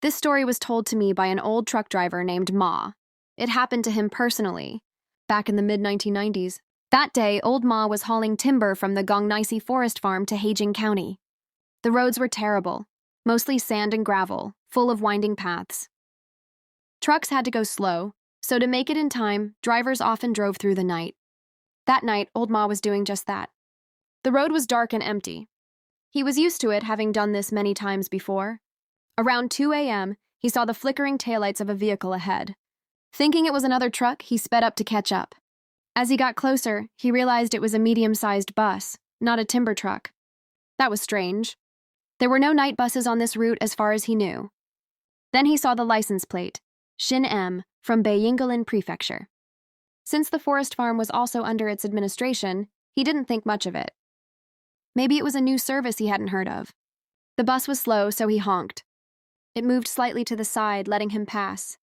This story was told to me by an old truck driver named Ma. It happened to him personally, back in the mid-1990s. That day, old Ma was hauling timber from the Gongnaisi Forest Farm to Haejing County. The roads were terrible, mostly sand and gravel, full of winding paths. Trucks had to go slow, so to make it in time, drivers often drove through the night. That night, old Ma was doing just that. The road was dark and empty. He was used to it, having done this many times before. Around 2 a.m., he saw the flickering taillights of a vehicle ahead. Thinking it was another truck, he sped up to catch up. As he got closer, he realized it was a medium-sized bus, not a timber truck. That was strange. There were no night buses on this route as far as he knew. Then he saw the license plate, Shin M, from Beiyingalan Prefecture. Since the forest farm was also under its administration, he didn't think much of it. Maybe it was a new service he hadn't heard of. The bus was slow, so he honked. It moved slightly to the side, letting him pass.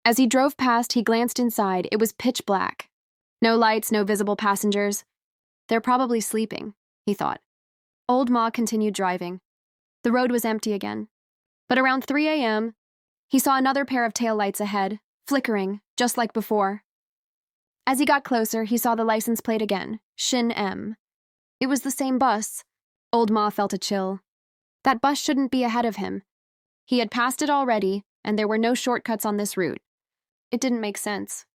As he drove past, he glanced inside. It was pitch black. No lights, no visible passengers. They're probably sleeping, he thought. Old Ma continued driving. The road was empty again. But around 3 a.m., he saw another pair of taillights ahead, flickering, just like before. As he got closer, he saw the license plate again, Shin M. It was the same bus. Old Ma felt a chill. That bus shouldn't be ahead of him. He had passed it already, and there were no shortcuts on this route. It didn't make sense.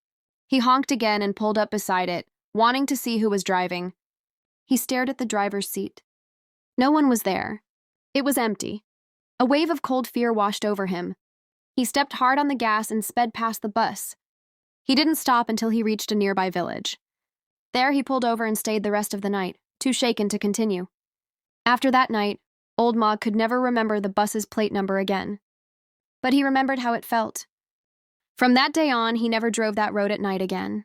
He honked again and pulled up beside it, wanting to see who was driving. He stared at the driver's seat. No one was there. It was empty. A wave of cold fear washed over him. He stepped hard on the gas and sped past the bus. He didn't stop until he reached a nearby village. There he pulled over and stayed the rest of the night, too shaken to continue. After that night, old Ma could never remember the bus's plate number again. But he remembered how it felt. From that day on, he never drove that road at night again.